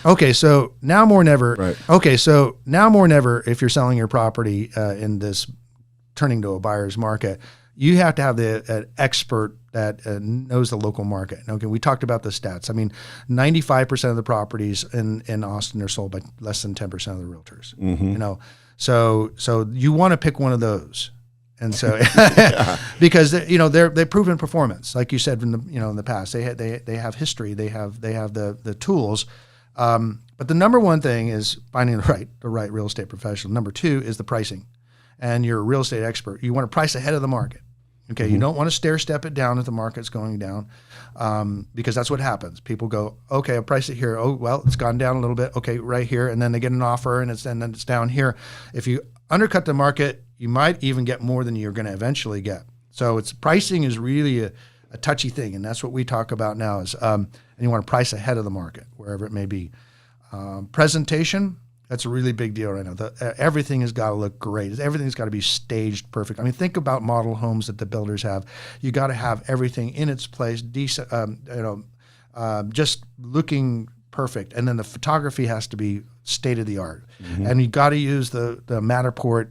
Okay, so now more than ever. Right. Okay, so now more than ever, if you're selling your property in this turning to a buyer's market, you have to have an expert that knows the local market. Okay, we talked about the stats. I mean, 95% of the properties in Austin are sold by less than 10% of the realtors. Mm-hmm. You know, so you want to pick one of those. And so, because they've proven performance, like you said in the past, they have history, they have the tools, but the number one thing is finding the right real estate professional. Number two is the pricing, and you're a real estate expert. You want to price ahead of the market. Okay, you don't want to stair step it down if the market's going down, because that's what happens. People go, okay, I'll price it here. Oh well, it's gone down a little bit. Okay, right here, and then they get an offer, and then it's down here. If you undercut the market, you might even get more than you're going to eventually get. So pricing is really a touchy thing, and that's what we talk about now. And you want to price ahead of the market, wherever it may be. Presentation, that's a really big deal right now. Everything has got to look great. Everything's got to be staged perfect. I mean, think about model homes that the builders have. You got to have everything in its place, decent, just looking perfect, and then the photography has to be state of the art. Mm-hmm. And you got to use the Matterport,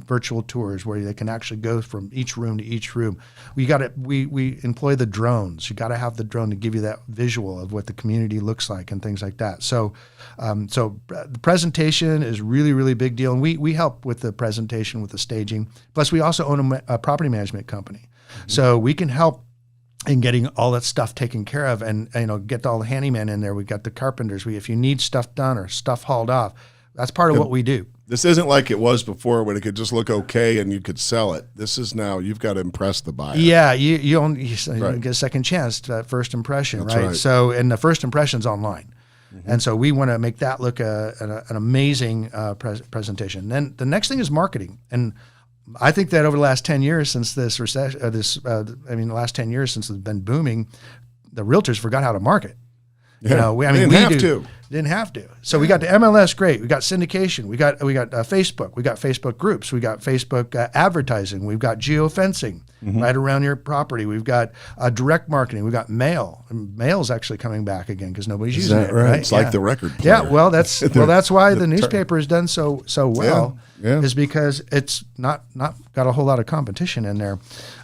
virtual tours where they can actually go from each room to each room. We employ the drones. You got to have the drone to give you that visual of what the community looks like and things like that. So the presentation is really, really big deal, and we help with the presentation, with the staging. Plus, we also own a property management company, mm-hmm. so we can help in getting all that stuff taken care of, and get all the handymen in there. We got the carpenters. If you need stuff done or stuff hauled off, that's part of what we do. This isn't like it was before when it could just look okay and you could sell it. This is now you've got to impress the buyer. Yeah, you only get a second chance to that first impression, right? So, and the first impression's online. Mm-hmm. And so we want to make that look an amazing presentation. Then the next thing is marketing. And I think that over the last 10 years since this recession, the last 10 years since it's been booming, the realtors forgot how to market. Yeah. We didn't have to. So we got the MLS, great. We got syndication. We got Facebook. We got Facebook groups. We got Facebook advertising. We've got geofencing mm-hmm. right around your property. We've got direct marketing. We've got mail. And mail's actually coming back again because nobody's using it. Right? It's like the record player. Yeah. Well, that's why the newspaper has done so well. Yeah. Is because it's not got a whole lot of competition in there.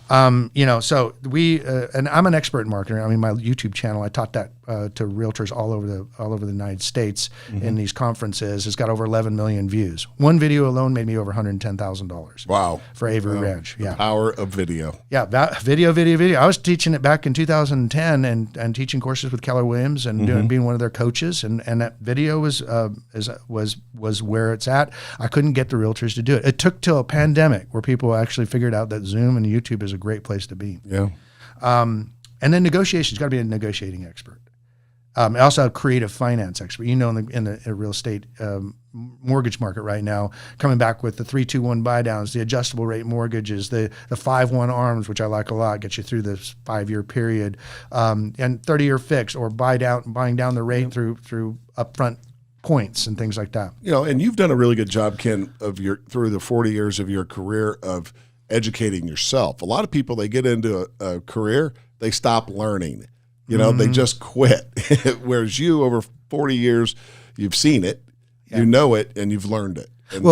So and I'm an expert marketer. I mean, my YouTube channel, I taught that to realtors all over the United States mm-hmm. in these conferences. It's got over 11 million views. One video alone made me over $110,000. Wow. For Avery Ranch. Yeah. The power of video. Yeah. Video. I was teaching it back in 2010 and teaching courses with Keller Williams and mm-hmm. being one of their coaches. And that video was where it's at. I couldn't get the realtors to do it. It took till a pandemic where people actually figured out that Zoom and YouTube is a great place to be. Yeah. And then negotiations, got to be a negotiating expert. Also a creative finance expert. In the real estate mortgage market right now, coming back with the 3-2-1 buy downs, the adjustable rate mortgages, the 5-1 ARMs, which I like a lot, get you through this 5-year period, and 30-year fix or buying down the rate through upfront points and things like that. And you've done a really good job, Ken, through the 40 years of your career of educating yourself. A lot of people, they get into a career, they stop learning. Mm-hmm. They just quit. Whereas you, over 40 years, you've seen it, you know it, and you've learned it. And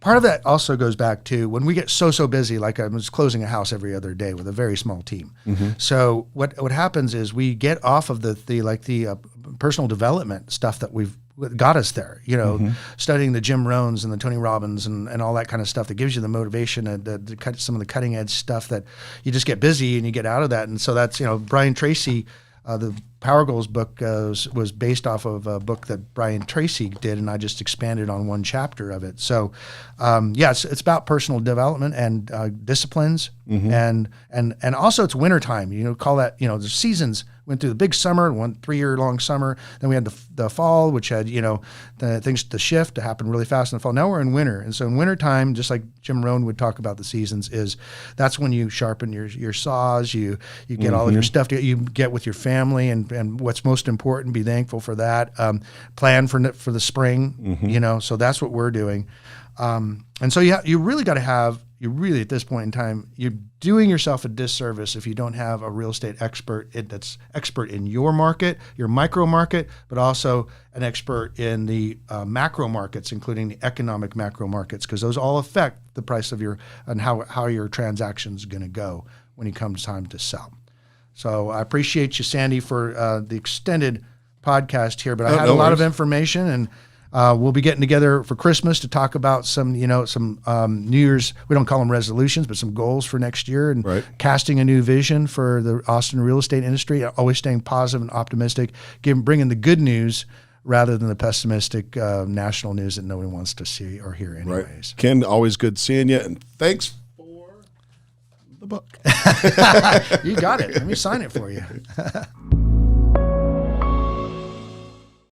part of that also goes back to when we get so busy, like I was closing a house every other day with a very small team. Mm-hmm. So what happens is we get off of the personal development stuff that we've got us there, mm-hmm. studying the Jim Rohns and the Tony Robbins and all that kind of stuff that gives you the motivation to cut some of the cutting edge stuff that you just get busy and you get out of that. And so that's, Brian Tracy, the Power Goals book was based off of a book that Brian Tracy did, and I just expanded on one chapter of it. So, it's about personal development and disciplines, mm-hmm. and also it's wintertime. Call that the seasons. Went through the big summer, 3-year-long summer. Then we had the fall, which had the things to shift to happen really fast in the fall. Now we're in winter, and so in wintertime, just like Jim Rohn would talk about the seasons, that's when you sharpen your saws, you get mm-hmm. all of your stuff you get with your family, and what's most important, be thankful for that. Plan for the spring, mm-hmm. So that's what we're doing. And so you really got to have you really at this point in time, you're doing yourself a disservice if you don't have a real estate expert that's expert in your market, your micro market, but also an expert in the macro markets, including the economic macro markets, because those all affect the price of and how your transaction's going to go when it comes time to sell. So I appreciate you, Sandy, for the extended podcast here, but I had a lot of information, and we'll be getting together for Christmas to talk about some New Year's, we don't call them resolutions, but some goals for next year, and casting a new vision for the Austin real estate industry, always staying positive and optimistic, bringing the good news rather than the pessimistic national news that nobody wants to see or hear anyways. Right. Ken, always good seeing you, and thanks for the book. You got it. Let me sign it for you.